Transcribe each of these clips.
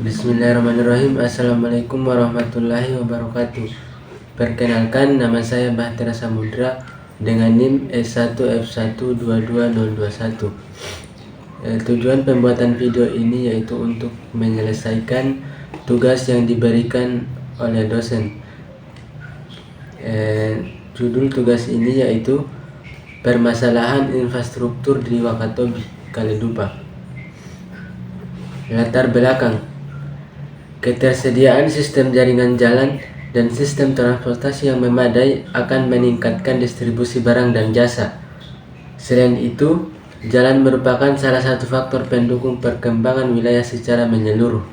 Bismillahirrahmanirrahim. Assalamualaikum warahmatullahi wabarakatuh. Perkenalkan, nama saya Bahtera Samudra dengan NIM S1F122021. Tujuan pembuatan video ini yaitu untuk menyelesaikan tugas yang diberikan oleh dosen. Judul tugas ini yaitu permasalahan infrastruktur di Wakatobi, Kaledupa. Latar belakang: ketersediaan sistem jaringan jalan dan sistem transportasi yang memadai akan meningkatkan distribusi barang dan jasa. Selain itu, jalan merupakan salah satu faktor pendukung perkembangan wilayah secara menyeluruh.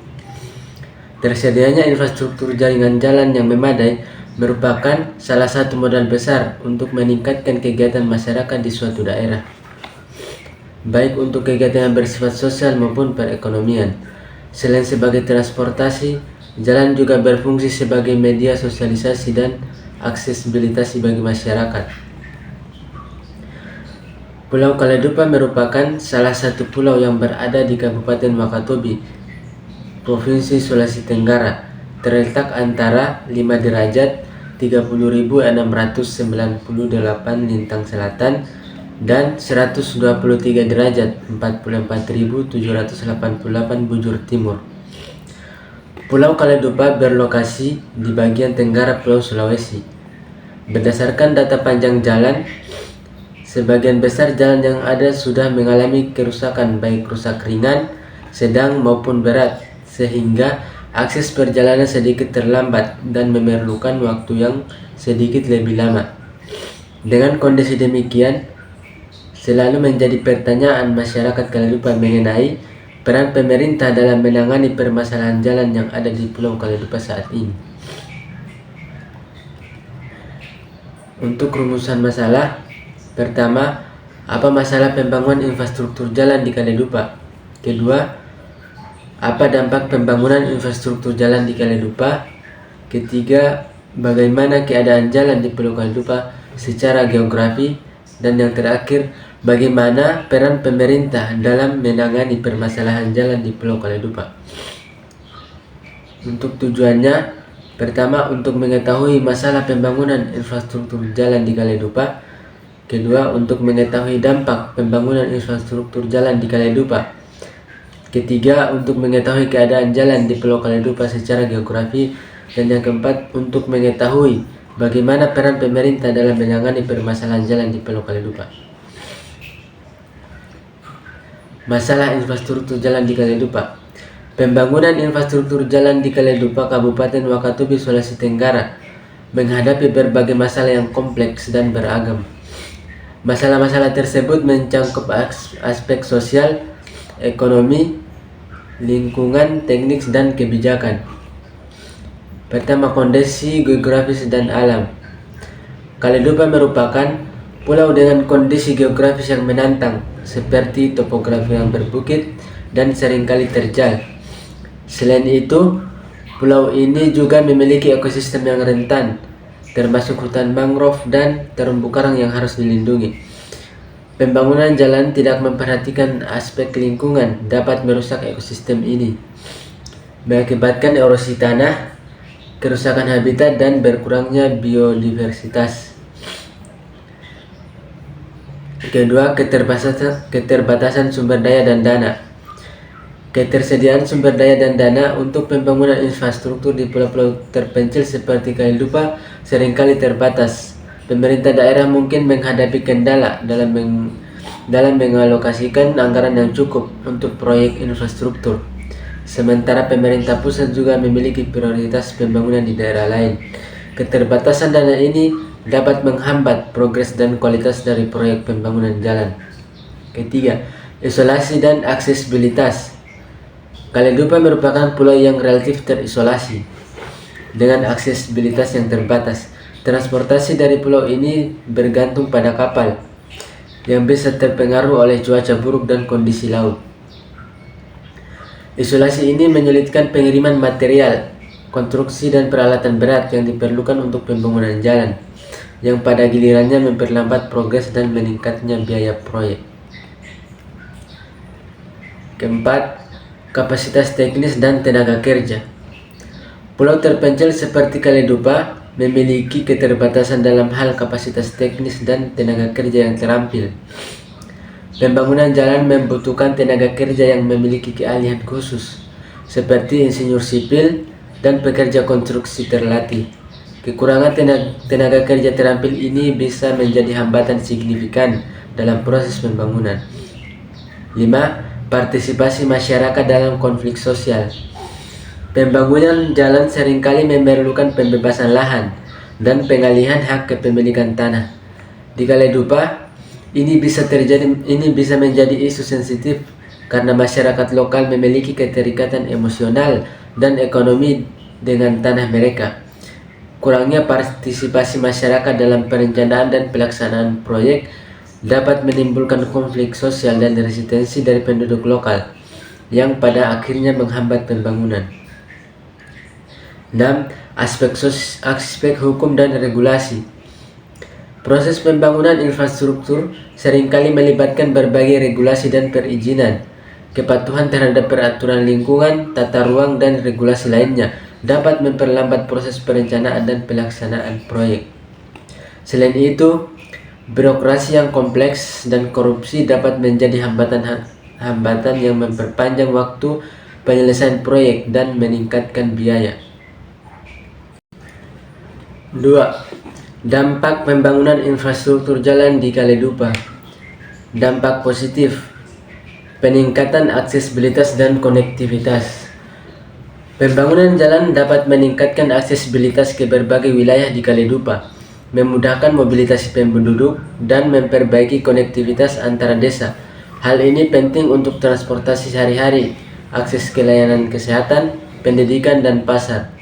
Tersedianya infrastruktur jaringan jalan yang memadai merupakan salah satu modal besar untuk meningkatkan kegiatan masyarakat di suatu daerah, baik untuk kegiatan yang bersifat sosial maupun perekonomian. Selain sebagai transportasi, jalan juga berfungsi sebagai media sosialisasi dan aksesibilitas bagi masyarakat. Pulau Kaledupa merupakan salah satu pulau yang berada di Kabupaten Wakatobi, Provinsi Sulawesi Tenggara, terletak antara 5 derajat 30.698 lintang selatan dan 123 derajat 44.788 bujur timur. Pulau Kaledupa berlokasi di bagian tenggara Pulau Sulawesi. Berdasarkan data panjang jalan, sebagian besar jalan yang ada sudah mengalami kerusakan, baik rusak ringan, sedang maupun berat, sehingga akses perjalanan sedikit terlambat dan memerlukan waktu yang sedikit lebih lama. Dengan kondisi demikian, selalu menjadi pertanyaan masyarakat Kaledupa mengenai peran pemerintah dalam menangani permasalahan jalan yang ada di Pulau Kaledupa saat ini. Untuk rumusan masalah, pertama, apa masalah pembangunan infrastruktur jalan di Kaledupa? Kedua, apa dampak pembangunan infrastruktur jalan di Kaledupa? Ketiga, bagaimana keadaan jalan di Pulau Kaledupa secara geografi? Dan yang terakhir, bagaimana peran pemerintah dalam menangani permasalahan jalan di Pulau Kaledupa? Untuk tujuannya, pertama, untuk mengetahui masalah pembangunan infrastruktur jalan di Kaledupa. Kedua, untuk mengetahui dampak pembangunan infrastruktur jalan di Kaledupa. Ketiga, untuk mengetahui keadaan jalan di Pulau Kaledupa secara geografi. Dan yang keempat, untuk mengetahui bagaimana peran pemerintah dalam menangani permasalahan jalan di Pulau Kaledupa. Masalah infrastruktur jalan di Kaledupa. Pembangunan infrastruktur jalan di Kaledupa, Kabupaten Wakatobi, Sulawesi Tenggara menghadapi berbagai masalah yang kompleks dan beragam. Masalah-masalah tersebut mencakup aspek sosial, ekonomi, lingkungan, teknis, dan kebijakan. Pertama, kondisi geografis dan alam. Kaledupa merupakan pulau dengan kondisi geografis yang menantang, seperti topografi yang berbukit dan seringkali terjal. Selain itu, pulau ini juga memiliki ekosistem yang rentan, termasuk hutan mangrove dan terumbu karang yang harus dilindungi. Pembangunan jalan tidak memperhatikan aspek lingkungan dapat merusak ekosistem ini, mengakibatkan erosi tanah, kerusakan habitat, dan berkurangnya biodiversitas. Kedua, keterbatasan sumber daya dan dana. Ketersediaan sumber daya dan dana untuk pembangunan infrastruktur di pulau-pulau terpencil seperti Kaledupa seringkali terbatas. Pemerintah daerah mungkin menghadapi kendala dalam mengalokasikan anggaran yang cukup untuk proyek infrastruktur. Sementara pemerintah pusat juga memiliki prioritas pembangunan di daerah lain. Keterbatasan dana ini dapat menghambat progres dan kualitas dari proyek pembangunan jalan. Ketiga, isolasi dan aksesibilitas. Kaledupa merupakan pulau yang relatif terisolasi dengan aksesibilitas yang terbatas. Transportasi dari pulau ini bergantung pada kapal yang bisa terpengaruh oleh cuaca buruk dan kondisi laut. Isolasi ini menyulitkan pengiriman material, konstruksi, dan peralatan berat yang diperlukan untuk pembangunan jalan, yang pada gilirannya memperlambat progres dan meningkatnya biaya proyek. Keempat, kapasitas teknis dan tenaga kerja. Pulau terpencil seperti Kaledupa memiliki keterbatasan dalam hal kapasitas teknis dan tenaga kerja yang terampil. Pembangunan jalan membutuhkan tenaga kerja yang memiliki keahlian khusus, seperti insinyur sipil dan pekerja konstruksi terlatih. Kekurangan tenaga kerja terampil ini bisa menjadi hambatan signifikan dalam proses pembangunan. 5. Partisipasi masyarakat dalam konflik sosial. Pembangunan jalan seringkali memerlukan pembebasan lahan dan pengalihan hak kepemilikan tanah. Di Kaledupa, ini bisa menjadi isu sensitif karena masyarakat lokal memiliki keterikatan emosional dan ekonomi dengan tanah mereka. Kurangnya partisipasi masyarakat dalam perencanaan dan pelaksanaan proyek dapat menimbulkan konflik sosial dan resistensi dari penduduk lokal yang pada akhirnya menghambat pembangunan. 6. Aspek hukum dan regulasi. Proses pembangunan infrastruktur seringkali melibatkan berbagai regulasi dan perizinan. Kepatuhan terhadap peraturan lingkungan, tata ruang, dan regulasi lainnya dapat memperlambat proses perencanaan dan pelaksanaan proyek. Selain itu, birokrasi yang kompleks dan korupsi dapat menjadi hambatan yang memperpanjang waktu penyelesaian proyek dan meningkatkan biaya. 2. Dampak pembangunan infrastruktur jalan di Kaledupa. Dampak positif: peningkatan aksesibilitas dan konektivitas. Pembangunan jalan dapat meningkatkan aksesibilitas ke berbagai wilayah di Kaledupa, memudahkan mobilitas penduduk, dan memperbaiki konektivitas antara desa. Hal ini penting untuk transportasi sehari-hari, akses ke layanan kesehatan, pendidikan, dan pasar.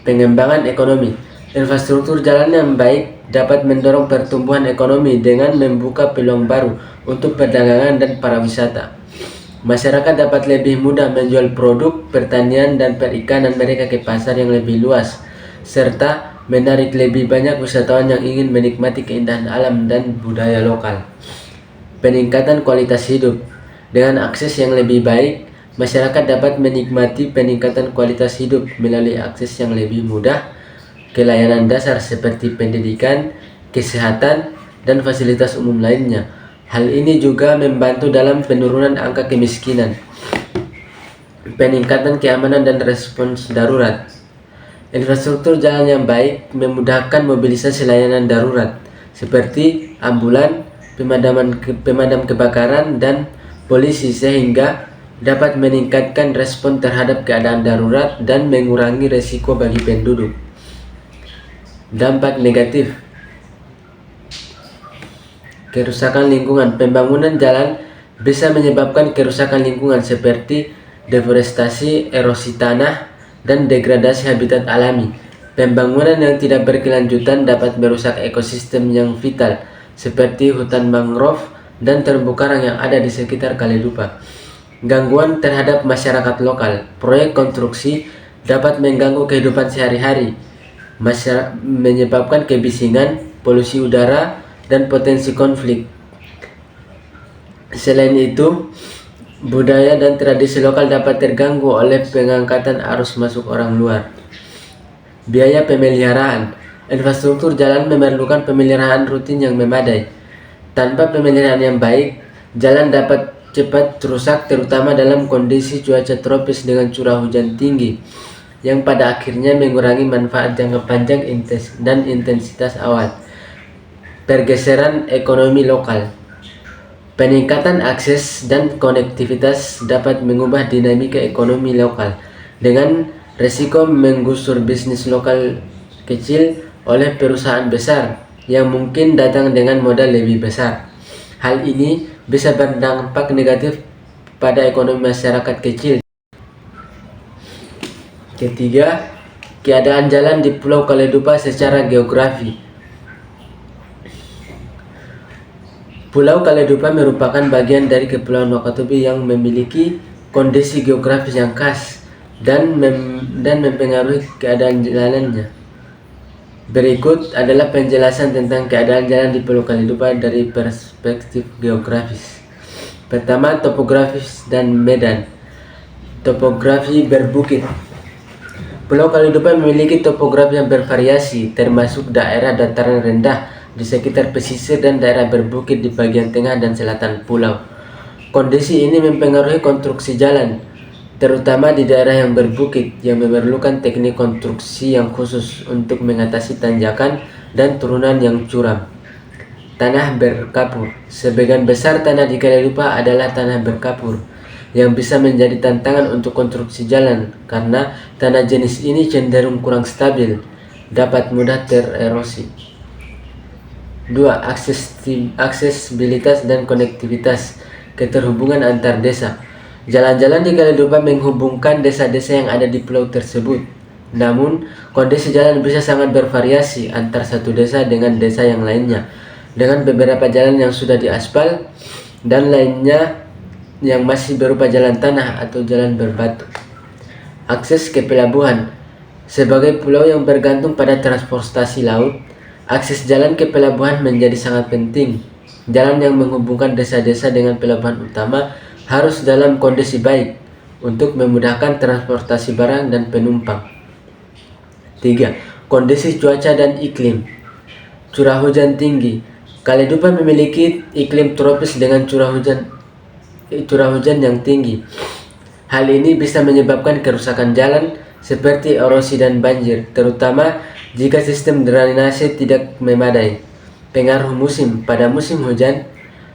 Pengembangan ekonomi. Infrastruktur jalan yang baik dapat mendorong pertumbuhan ekonomi dengan membuka peluang baru untuk perdagangan dan pariwisata. Masyarakat dapat lebih mudah menjual produk pertanian dan perikanan mereka ke pasar yang lebih luas, serta menarik lebih banyak wisatawan yang ingin menikmati keindahan alam dan budaya lokal. Peningkatan kualitas hidup. Dengan akses yang lebih baik, masyarakat dapat menikmati peningkatan kualitas hidup melalui akses yang lebih mudah ke layanan dasar seperti pendidikan, kesehatan, dan fasilitas umum lainnya. Hal ini juga membantu dalam penurunan angka kemiskinan. Peningkatan keamanan dan respons darurat. Infrastruktur jalan yang baik memudahkan mobilisasi layanan darurat seperti ambulan, pemadam kebakaran, dan polisi sehingga dapat meningkatkan respon terhadap keadaan darurat dan mengurangi resiko bagi penduduk. Dampak negatif: kerusakan lingkungan. Pembangunan jalan bisa menyebabkan kerusakan lingkungan seperti deforestasi, erosi tanah, dan degradasi habitat alami. Pembangunan yang tidak berkelanjutan dapat merusak ekosistem yang vital seperti hutan mangrove dan terumbu karang yang ada di sekitar Kaledupa. Gangguan terhadap masyarakat lokal. Proyek konstruksi dapat mengganggu kehidupan sehari-hari, menyebabkan kebisingan, polusi udara, dan potensi konflik. Selain itu, budaya dan tradisi lokal dapat terganggu oleh pengangkatan arus masuk orang luar. Biaya pemeliharaan. Infrastruktur jalan memerlukan pemeliharaan rutin yang memadai. Tanpa pemeliharaan yang baik, jalan dapat cepat rusak, terutama dalam kondisi cuaca tropis dengan curah hujan tinggi, yang pada akhirnya mengurangi manfaat jangka panjang dan intensitas awal. Pergeseran ekonomi lokal. Peningkatan akses dan konektivitas dapat mengubah dinamika ekonomi lokal dengan resiko menggusur bisnis lokal kecil oleh perusahaan besar yang mungkin datang dengan modal lebih besar. Hal ini bisa berdampak negatif pada ekonomi masyarakat kecil. Ketiga, keadaan jalan di Pulau Kaledupa secara geografi. Pulau Kaledupa merupakan bagian dari Kepulauan Wakatobi yang memiliki kondisi geografis yang khas dan mempengaruhi keadaan jalannya. Berikut adalah penjelasan tentang keadaan jalan di Pulau Kaledupa dari perspektif geografis. Pertama, topografis dan medan. Topografi berbukit. Pulau Kalidupa memiliki topografi yang bervariasi, termasuk daerah dataran rendah di sekitar pesisir dan daerah berbukit di bagian tengah dan selatan pulau. Kondisi ini mempengaruhi konstruksi jalan, terutama di daerah yang berbukit yang memerlukan teknik konstruksi yang khusus untuk mengatasi tanjakan dan turunan yang curam. Tanah berkapur. Sebagian besar tanah di Kalidupa adalah tanah berkapur yang bisa menjadi tantangan untuk konstruksi jalan karena tanah jenis ini cenderung kurang stabil, dapat mudah tererosi. 2. Aksesibilitas dan konektivitas. Keterhubungan antar desa. Jalan-jalan di Kalidupa menghubungkan desa-desa yang ada di pulau tersebut. Namun, kondisi jalan bisa sangat bervariasi antar satu desa dengan desa yang lainnya, dengan beberapa jalan yang sudah diaspal dan lainnya yang masih berupa jalan tanah atau jalan berbatu. Akses ke pelabuhan. Sebagai pulau yang bergantung pada transportasi laut, akses jalan ke pelabuhan menjadi sangat penting. Jalan yang menghubungkan desa-desa dengan pelabuhan utama harus dalam kondisi baik untuk memudahkan transportasi barang dan penumpang. 3. Kondisi cuaca dan iklim. Curah hujan tinggi. Kalidupa memiliki iklim tropis dengan curah hujan yang tinggi. Hal ini bisa menyebabkan kerusakan jalan seperti erosi dan banjir, terutama jika sistem drainase tidak memadai. Pengaruh musim. Pada musim hujan,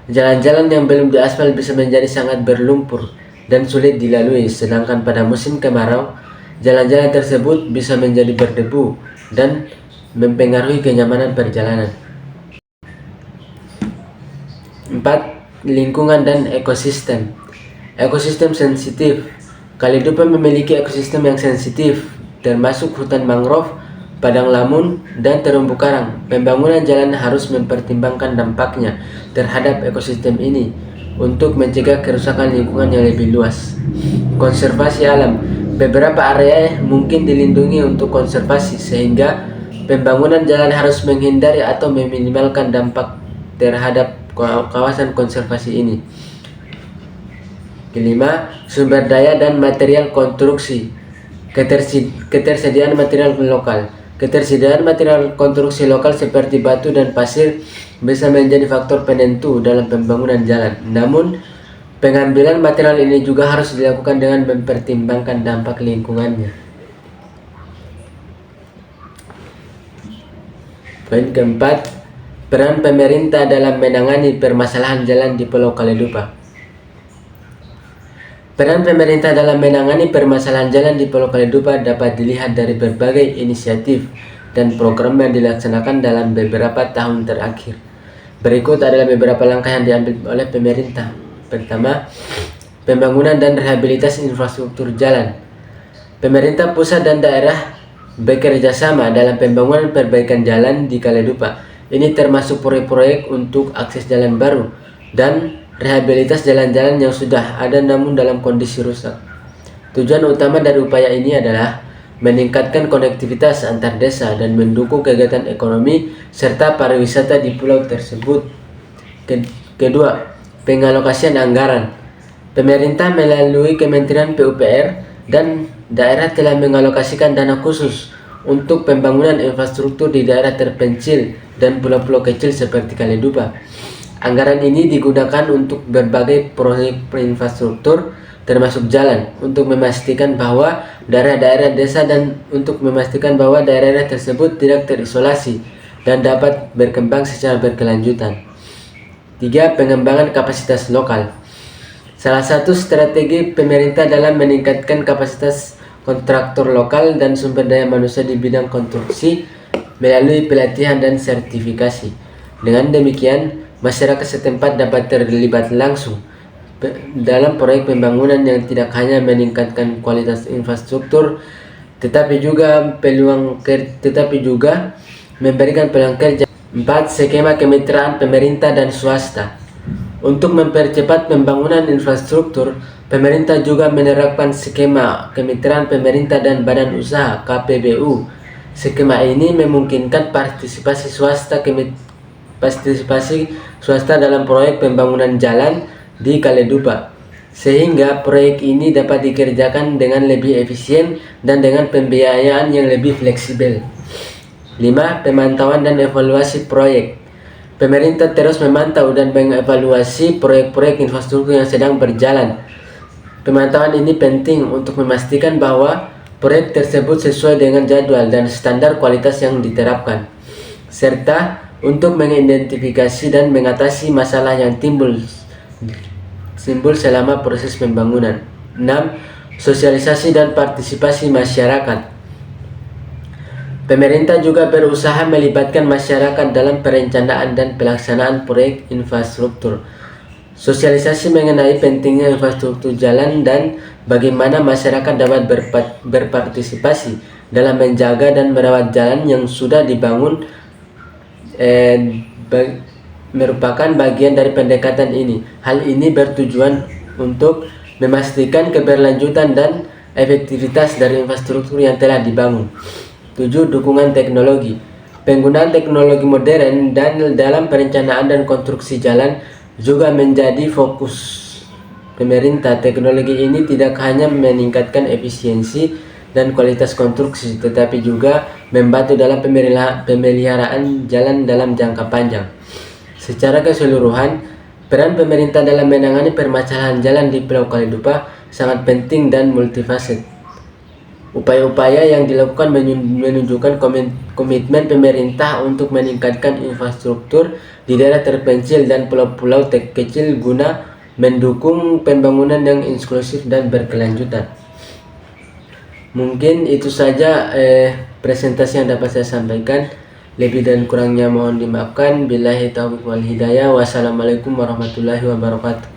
jalan-jalan yang belum diaspal bisa menjadi sangat berlumpur dan sulit dilalui, sedangkan pada musim kemarau, jalan-jalan tersebut bisa menjadi berdebu dan mempengaruhi kenyamanan perjalanan. 4. Lingkungan dan ekosistem. Ekosistem sensitif. Kalidupa memiliki ekosistem yang sensitif, termasuk hutan mangrove, padang lamun, dan terumbu karang. Pembangunan jalan harus mempertimbangkan dampaknya terhadap ekosistem ini untuk mencegah kerusakan lingkungan yang lebih luas. Konservasi alam. Beberapa area mungkin dilindungi untuk konservasi, sehingga pembangunan jalan harus menghindari atau meminimalkan dampak terhadap kawasan konservasi ini. Kelima, sumber daya dan material konstruksi. Ketersediaan material lokal. Ketersediaan material konstruksi lokal seperti batu dan pasir bisa menjadi faktor penentu dalam pembangunan jalan. Namun, pengambilan material ini juga harus dilakukan dengan mempertimbangkan dampak lingkungannya. Poin keempat, peran pemerintah dalam menangani permasalahan jalan di Pulau Kalidupa. Peran pemerintah dalam menangani permasalahan jalan di Pulau Kalidupa dapat dilihat dari berbagai inisiatif dan program yang dilaksanakan dalam beberapa tahun terakhir. Berikut adalah beberapa langkah yang diambil oleh pemerintah. Pertama, pembangunan dan rehabilitasi infrastruktur jalan. Pemerintah pusat dan daerah bekerja sama dalam pembangunan perbaikan jalan di Kalidupa. Ini termasuk proyek-proyek untuk akses jalan baru dan rehabilitas jalan-jalan yang sudah ada namun dalam kondisi rusak. Tujuan utama dari upaya ini adalah meningkatkan konektivitas antar desa dan mendukung kegiatan ekonomi serta pariwisata di pulau tersebut. Kedua, pengalokasian anggaran. Pemerintah melalui Kementerian PUPR dan daerah telah mengalokasikan dana khusus untuk pembangunan infrastruktur di daerah terpencil dan pulau-pulau kecil seperti Kalidupa. Anggaran ini digunakan untuk berbagai proyek infrastruktur termasuk jalan untuk memastikan bahwa daerah-daerah desa dan untuk memastikan bahwa daerah-daerah tersebut tidak terisolasi dan dapat berkembang secara berkelanjutan. 3. Pengembangan kapasitas lokal. Salah satu strategi pemerintah dalam meningkatkan kapasitas kontraktor lokal dan sumber daya manusia di bidang konstruksi melalui pelatihan dan sertifikasi. Dengan demikian, masyarakat setempat dapat terlibat langsung dalam proyek pembangunan yang tidak hanya meningkatkan kualitas infrastruktur, tetapi juga memberikan peluang kerja. 4. Skema kemitraan pemerintah dan swasta. Untuk mempercepat pembangunan infrastruktur, pemerintah juga menerapkan skema kemitraan pemerintah dan badan usaha (KPBU). Skema ini memungkinkan partisipasi swasta dalam proyek pembangunan jalan di Kaledupa, sehingga proyek ini dapat dikerjakan dengan lebih efisien dan dengan pembiayaan yang lebih fleksibel. 5. Pemantauan dan evaluasi proyek. Pemerintah terus memantau dan mengevaluasi proyek-proyek infrastruktur yang sedang berjalan. Pemantauan ini penting untuk memastikan bahwa proyek tersebut sesuai dengan jadwal dan standar kualitas yang diterapkan, serta untuk mengidentifikasi dan mengatasi masalah yang timbul selama proses pembangunan. 6. Sosialisasi dan partisipasi masyarakat. Pemerintah juga berusaha melibatkan masyarakat dalam perencanaan dan pelaksanaan proyek infrastruktur. Sosialisasi mengenai pentingnya infrastruktur jalan dan bagaimana masyarakat dapat berpartisipasi dalam menjaga dan merawat jalan yang sudah dibangun merupakan bagian dari pendekatan ini. Hal ini bertujuan untuk memastikan keberlanjutan dan efektivitas dari infrastruktur yang telah dibangun. 7. Dukungan teknologi. Penggunaan teknologi modern dan dalam perencanaan dan konstruksi jalan juga menjadi fokus pemerintah. Teknologi ini tidak hanya meningkatkan efisiensi dan kualitas konstruksi, tetapi juga membantu dalam pemeliharaan jalan dalam jangka panjang. Secara keseluruhan, peran pemerintah dalam menangani permasalahan jalan di Pulau Kaledupa sangat penting dan multifaset. Upaya-upaya yang dilakukan menunjukkan komitmen pemerintah untuk meningkatkan infrastruktur di daerah terpencil dan pulau-pulau kecil guna mendukung pembangunan yang inklusif dan berkelanjutan. Mungkin itu saja presentasi yang dapat saya sampaikan. Lebih dan kurangnya mohon dimaafkan. Billahi taufiq wal hidayah. Wassalamualaikum warahmatullahi wabarakatuh.